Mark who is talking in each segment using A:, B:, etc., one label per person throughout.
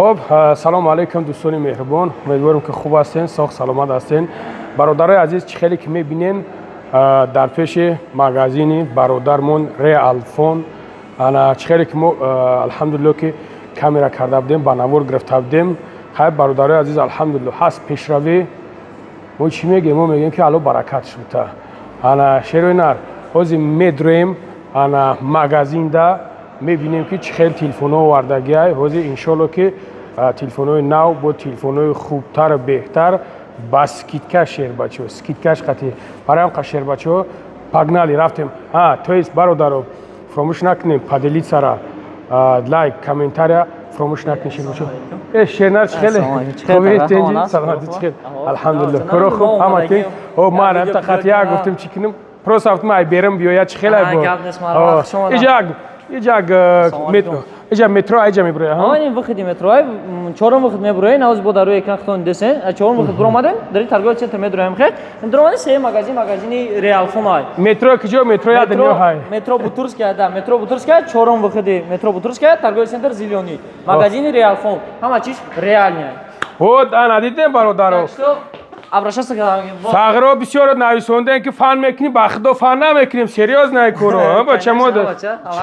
A: خب سلام علیکم دوستان مهربان، امیدوارم که خوب هستین، ساخت سلامت هستین. برادرای عزیز چخیلی که میبینین در پیش مغازین برادرمون ریالفون انا چخیلی که ما الحمدلله که کامera کرده بودیم با نوار گرفته بودیم. خب برادرای عزیز الحمدلله هست پیشروی. ما چی میگیم؟ ما میگیم که الان برکت شده. انا شیروینار اوزی میدریم انا مغازین دا میبینیم که چخیل تلفن ها وردگی های حوزی انشالله که تلفن های نو با تلفن های خوبتر و بهتر با سکیتکش شیر بچه ها سکیتکش قطعی برای هم شیر بچه ها پاگنالی رفتیم تویست برادرو فراموش نکنیم پدلیت سرا لایک کامنتاریا فراموش نکنیم شیر بچه ها شیرنر چخیلی خوبی تنجی سلامتی چخیل الحمدلله کرو خوب همه تین او ما هم تا قطعی ها گفتیم چی کنیم پروس هفتم ای بیرم بیاید چخیلی بود ایجا مترو ایجا مترو ایجا میبره ها
B: این وقتی مترو چهارم وقت میبره ناز بود روی اکران خون دسته چهارم وقت برو آمدن داری ترگاه چند مترو هم خیر درمان سه مغازینی ریالفون های
A: مترو کجا مترو یاد نمیاد های
B: مترو بوتورسکا دا مترو بوتورسکا چهارم وقت مترو بوتورسکا ترگاه سنتر زیلیونی مغازینی ریالفون همه چیز ریال نیست
A: بود آن دیدم برادرو
B: ابرشاست که
A: ساغرو بسیار نویسنده که فن میکنی بخدا فن نمیکنیم سریوز نه کورو بچه ما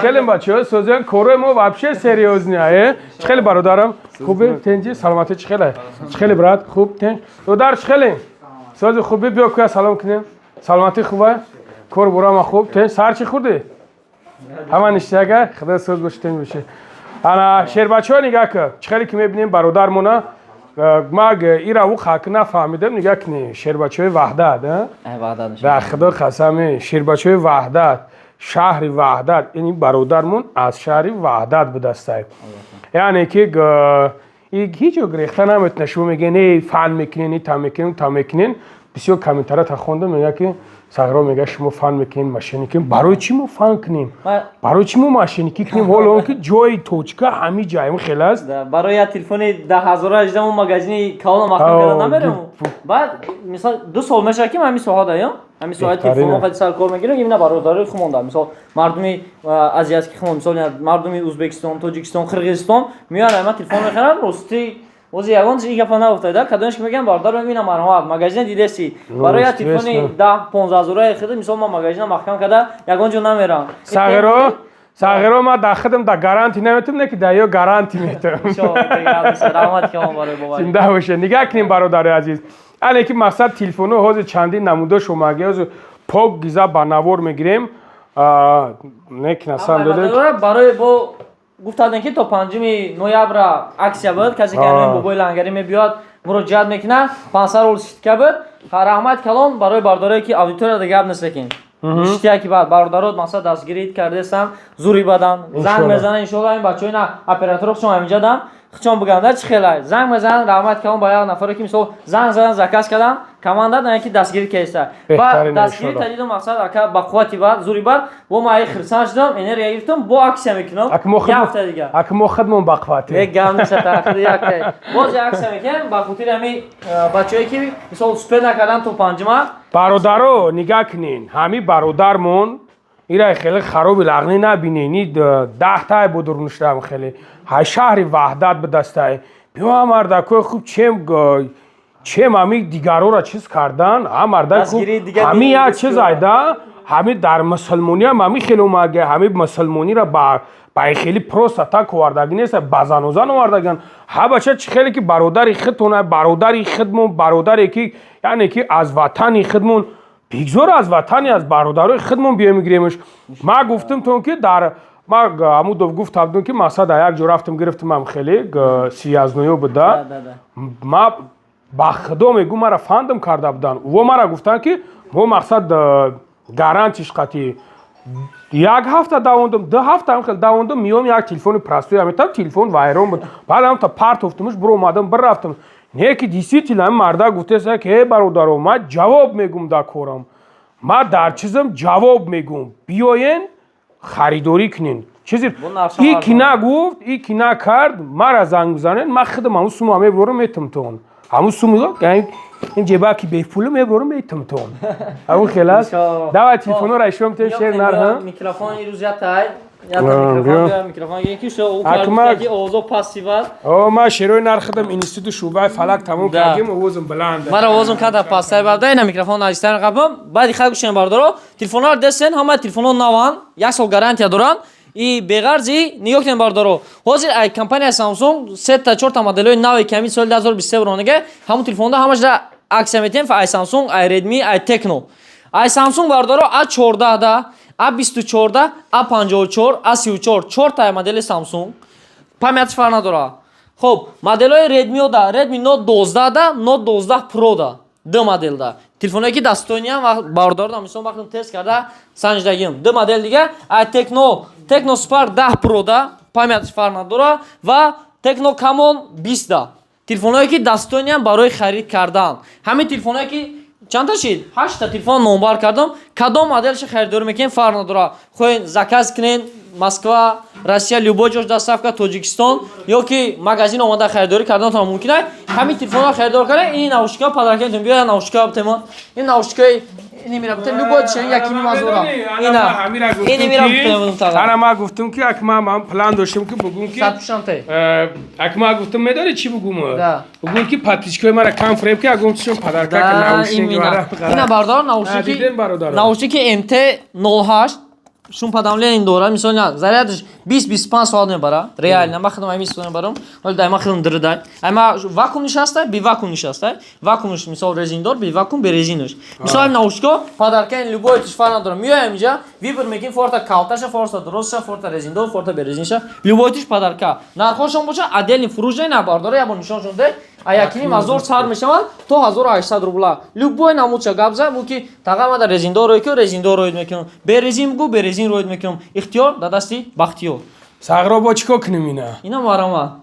A: خیلی بچه سوزن کورو ما вообще سریوز نه خیلی برادرم خوبه تنجی سلامتی خیلی برات خوب تن دودار خیلی سوز خوبی بیا که سلام کنیم سلامتی خوبه کور برام خوب تن سر چی خورده همان اشتیاقه خدا سوز گوشتن بشه انا شیر بچه‌ها نگاه که خیلی که میبینیم برادرمونا ماگ ایرا و خاک نفهمیدم نگاه کنی شیربچه‌های وحدت به خدا قسم شیربچه‌های وحدت شهر وحدت یعنی برادرمون از شهر وحدت به دست آورد یعنی که هیچ گریخته نمیتونه شما میگه نه فن میکنین تا میکنین بسیار کامنتارا تا خوندم میگه که ساغرا میگه شما فن میکنین ماشینیکی برای چی ما فن کنیم برای چی ما ماشینیکی کنیم حالا اون که جای توچکا همه جایم خیلی است
B: برای تلفن 10,000 اجدام اون مغازین کالا مخدوم کردن نمیرم بعد مثلا 2 سال میشه که همین سوها دایم همین سوها تلفن خیلی سر کار میگیرم اینا برادرای خموندا مثلا مردمی آسیایی که خمون مثلا مردمی ازبکستان تاجیکستان قرقیزستان میان اما تلفن میخرن راستی وزی یگان چیزی که فنا افتاده کدومش که میگن باردار میبینم مرحمت مغازین دیدسی برای تلفن 10-15,000 خرید مثلا ما مغازین محکم کرده یگان جو نمیرم
A: ساغرا ما داخلم دا گارانتی نمیتونم نه که دایو گارانتی میتونم
B: سلامت که ما برای بابا
A: زنده باشه نگاه کنیم برادر عزیز علی که مقصد تلفن حوز چندین نموده شما گیاز پاک گیزا با نوار میگیریم نیک نسان داده
B: برای با گفتادن که تا 5 نوامبر اکسیا بود کسی که همین بابای لنگری میبیاد مراجعت میکنه 500 رول که بود رحمت کلام برای بارداره که آدیتور دیگه گپ نسکین اشتیا که بعد باردارات مثلا دستگیری کرده سم زوری بدن زنگ میزنن ان شاء الله این بچه‌ها اینا اپراتور شما همینجا دادم خچون بگم چه خیلی زنگ میزنن رحمت کلام با یک نفر که مثلا زنگ زدن زکاس کردن کماندا دادن که دستگیری کیسه بعد دستگیری تدید مقصد اکا با قوتی بعد زوری بعد با ما خرسانج دادم انرژی گرفتم با عکس میکنم یک هفته دیگه
A: اکمو خدمون با قوتی
B: یک گام نشه تاخیر یک باز عکس میکنم با خاطر همین بچه‌ای که مثلا سپید نکردن تو پنجم
A: برادرو نگاه کنین همین برادرمون ایرای خیلی خراب لغنی نبینینی 10 تا بدرونش دارم خیلی های شهر وحدت به دسته بیا مردکو خوب چم همی دیگرو را چیز کردن هم مردک خوب همی یک چیز ایده همی در مسلمونی هم همی خیلی اومده همی مسلمونی را با خیلی پروست اتاک وردگی نیست بزن وردگن ها بچه چه خیلی که برادری خدمون برادری خدمون برادری که یعنی که از وطنی خدمون بیگزور از وطنی از برادرای خدمون بیمیگریمش ما گفتم تو که در ما همو دو گفتم که مثلا یک جور رفتم گرفتم هم خیلی 39 بوده ما با خدا میگم مرا فاندم کرده بودن و مرا گفتن که ما مقصد گارانتیش قطعی یک هفته داوندم 2 هفته هم خیلی داوندم میام یک تلفن پرستوی هم تا تلفن وایرون بود بعد هم تا پارت افتمش برو اومدم بر رفتم نه که دیسی تلم مردا گفته که برادرو ما جواب میگم دا کورم ما در چیزم جواب میگم بیاین خریداری کنین چیزی ای کی نگفت ای کی نکرد مرا زنگ بزنن ما خودم همون سوم میبرم میتم تون همون سوم این جیبا کی به پول میبرم میتم تون همون خلاص دعوت تلفن رو اشوم تو شیر نره
B: میکروفون این روز یاد Я микрофон гирки шо у
A: Акмак.
B: карти овозо пассива.
A: о ма широи нархидам институт шӯъбаи фалак тамом
B: Да.
A: кардим овозим баланд
B: Мара овозум када пассай барда ина микрофон азистан қабам. Баъди хай гӯшен бардоро. Телефонlar дестен ҳама телефонон наван. 1 сол гарантия доран. И беғарзи нигоҳ кунед бардоро. Ҳозир ай компания Samsung 3 та 4 та моделҳои нави ками соли 2023 ронага ҳамун телефонда ҳамаш да аксия метем ай Samsung, ай Redmi, ай Tecno. Ай Samsung бардоро A14 да, A24, A54, A34, 4 та модели Samsung. Памятиш фарқ надора. Хоб, моделҳои Redmi да, Redmi Note 12 да, Note 12 Pro да. Ду модел да. Телефоне ки дастониям ва бардор да мислом вақтум тест карда санҷдагим. Ду модел дига ай Tecno Spark 10 Pro да, памятиш фарқ надора ва Tecno Camon 20 да. Телефоне ки дастониям барои харид кардан. Ҳамин телефоне ки чанд та шид? 8 та телефон номбар кардам. Кадом моделш харидорӣ мекунем фарқ надора. Хоҳед заказ кунед Москва, Россия, любой ҷош доставка, Тоҷикистон ёки магазин омада харидорӣ карданатон мумкин аст. Ҳамин телефонро харидор кардем. Ин наушника падаракентон биё наушника тема. Ин наушникаи ин мирабта любой ҷош якими мазура. Ин мирабта тага.
A: ана ма гуфтум ки акма ман план доштам ки бугум ки
B: Сатпушанте.
A: акма гуфтум медонӣ чӣ бугум?
B: Да.
A: бугум ки подписчикои мара кам фреб ки агум чишон падарка ки наушник вара.
B: Ина бардор
A: Дидем бародаро.
B: наушники MT08 шум падамле ин дора мисол зарядш 20-25 соат мебара реально ма худам амис мебарам вали дайма худам дирдай ама вакуум нишаста би вакуум нишаста вакуумш мисол резиндор би вакуум бе резинаш мисол наушко падарка ин любой чиз фарқ надора миёям инҷа вибр мекин форта калташа форта дуростша форта резиндор форта бе резинша любой чиз падарка нархошон боша отдельный фурӯшдай набардора ябо нишоншон де аякини мазор сар мешавад то 1800 рубла любой намудша габза бу ки тағамада резиндор рӯй ки резиндор рӯй мекунам бе резин бу бе резин рӯй мекунам ихтиёр да дасти бахтиёр
A: сағро бо чико кунем ина
B: ина марама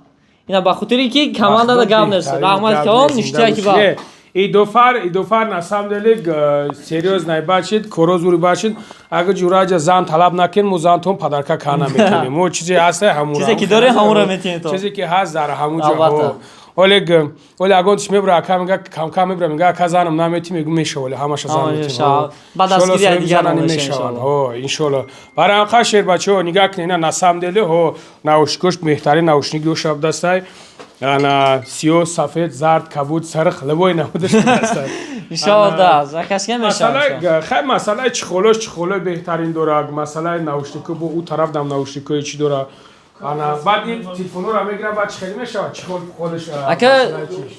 B: ина ба хотири ки команда да гап нест раҳмат калом ништияки ба
A: идофар на самом деле серьезной бачид корозури бачид агар ҷураҷа зан талаб накунем мо зантон падарка кана мекунем мо чизе ҳаста ҳамура
B: чизе ки дорем ҳамура метиҳем то
A: чизе ки ҳаст дар ҳамун ҷо оле агонтиш мебра ака мега камкам мебра мега ака занам наметӣ мегу мешава оле ҳамаша зан метиҳем
B: ба дастгирии дигар
A: мешаванд иншолло барои анқа шер бачаҳо нигаҳ кунед на самом деле наушникош беҳтарин наушники ошаб дастай ана сиё сафед зард кабуд сарх левой намудаш дастай
B: иншалло да закаскен мешавад
A: хай масъалаи чихолои беҳтарин дорад масъалаи наушнико бо у тараф дам наушникои чӣ дорад ана баъд ин телефонро мегирам баъд чихелӣ мешавад чихол худаш
B: ака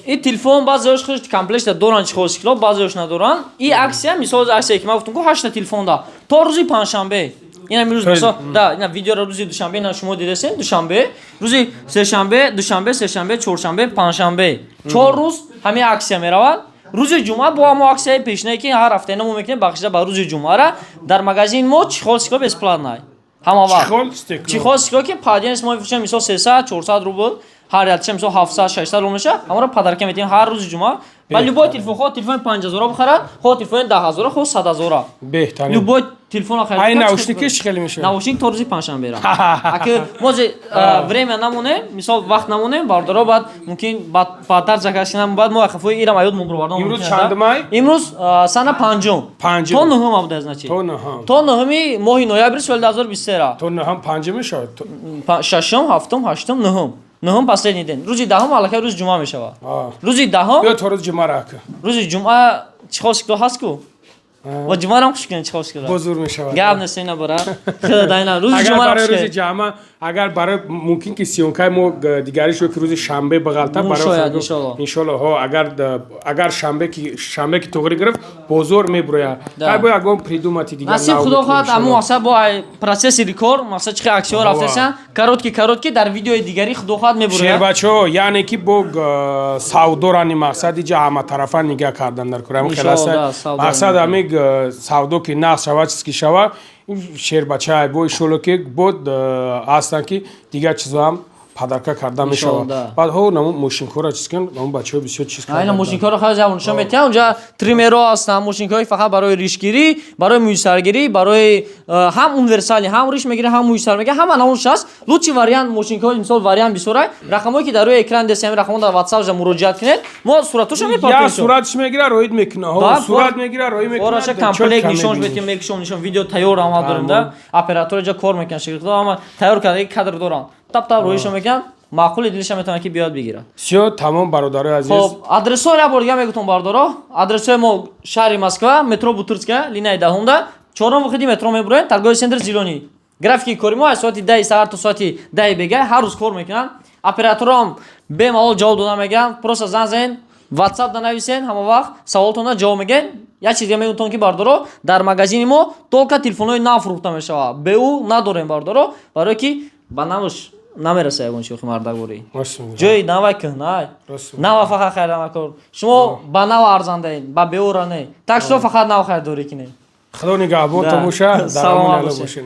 B: ин телефон баъзеош худаш комплектда доран чихол шикило баъзеош надоран ин аксия мисол аксия ки ман гуфтам ку 8 та телефон да то рӯзи панҷшанбе ина мирӯз мисол да ина видеоро рӯзи душанбе ина шумо дидасен душанбе рӯзи сешанбе душанбе сешанбе чоршанбе панҷшанбе 4 рӯз ҳамин аксия меравад рӯзи ҷумъа бо ҳамон аксияи пешнаи ки ҳар ҳафта ина мо мекунем бахшида ба рӯзи ҷумъара дар магазин мо чихол стекло бесплатнай ҳама вақт чихол стекло ки падианс мо мефурӯшем мисол 300-400 рубл ҳар ялча мисол 700-600 рубл меша ҳамаро падарка метиҳем ҳар рӯзи ҷумъа ба любой телефон хо телефони 5000 бихарад хо телефони 10000 хо 100000
A: беҳтарин
B: любой телефон харид
A: ай наушники чӣ хеле мешавад
B: наушник то рӯзи панҷшанбе ра аки мозе время намонем мисол вақт намонем бардоро баъд мумкин баъдтар заказ кунам баъд мо ахафои ирам аёд мудро бардам
A: имрӯз чандмай
B: имрӯз сана панҷум то нӯҳум абуда значи то нӯҳуми моҳи ноябри соли 2023 ра
A: то нӯҳам панҷум мешавад
B: шашум ҳафтум ҳаштум нӯҳум последний ден рӯзи даҳум аллакай рӯзи ҷумъа мешавад рӯзи даҳум
A: биё то рӯзи ҷумъа рака
B: рӯзи ҷумъа чихол шикло ҳаст ку ва ҷумъарам хуш кунед чихол шикло
A: бозур мешавад
B: гап нест ина бара хела дайна рӯзи ҷумъарам
A: агар рӯзи ҷамъа агар барои мумкин ки сиёнкаи мо дигари шуд ки рӯзи шанбе бағалта барои иншолло агар шанбе ки тоғри гирифт бозор меброяд ай бо ягон придумати дигар
B: насиб худо хоҳад аммо мақсад бо процесси рекорд мақсад чихе аксиё рафтасан коротки дар видеои дигари худо хоҳад меброяд
A: шербачаҳо яъне ки бо савдо рани мақсад иҷа ҳаматарафа нигаҳ кардан дар кора мақсад ҳамин савдо ки нақс шавад чиз ки шавад шербачаҳ бо иншолло ки бод ҳастанд ки дигар чизо ҳам падарка карда
B: Иншалло,
A: мешавад.
B: да.
A: Баъд ҳо намо мошинкора чиз кан намо бачаҳо бисёр чиз
B: айна мошинкоро хеле ҷавон нишон метиҳам. Унҷа тримеро ҳастанд, мошинкои фақат барои ришгирӣ, барои муйсаргирӣ, барои ҳам универсали, ҳам риш мегирӣ, ҳам муйсар мегирӣ, ҳама навш аст. Лучши вариант мошинкои мисол вариант бисёрай. Рақамҳое ки дар рӯи экран дестем, рақамҳо дар WhatsApp ҷа муроҷиат кунед. Мо суратошо мепартем.
A: Я суратш мегира роид мекуна. Ҳо сурат мегира роид мекуна.
B: Ораша комплект нишонш метим, мекушом нишон видео тайёр ама дорем да. Оператор ҷа кор мекунад, ширкатҳо ама тайёр кардаги кадр доранд. Тап роишо мекунад. Маъқули дилиша метавонад ки биёд бигирад.
A: Всё тамом бародарои азиз.
B: Хоб, адресҳоро я бор дига мегӯтам бардоро. Адресҳои мо шаҳри Москва, метро Бутырская, линияи 10-да, 4-ум вахиди метро мебурем, торговый центр Зелёний. Графики кори мо аз соати 10 саат то соати 10 бега ҳар рӯз кор мекунанд. Операторам бемалол ҷавоб дода мегӯянд. Просто зан зен, WhatsApp да нависен, ҳама вақт саволтона ҷавоб мегӯян. Як чиз дига мегӯтам ки бардоро, дар магазини мо толка телефонҳои нав фурӯхта мешавад. БУ надорем бардоро, барое ки ба навш намераса ягон шӯхи мардагорӣ. Ҷои навай кӯҳ, най. Нава фақат хайрама кор. Шумо ба нав арзандаед, ба БУ-ра не. Так шумо фақат нав хайрдорӣ кунед.
A: Худо нигаҳбон тамоша.
B: Саломат бошед.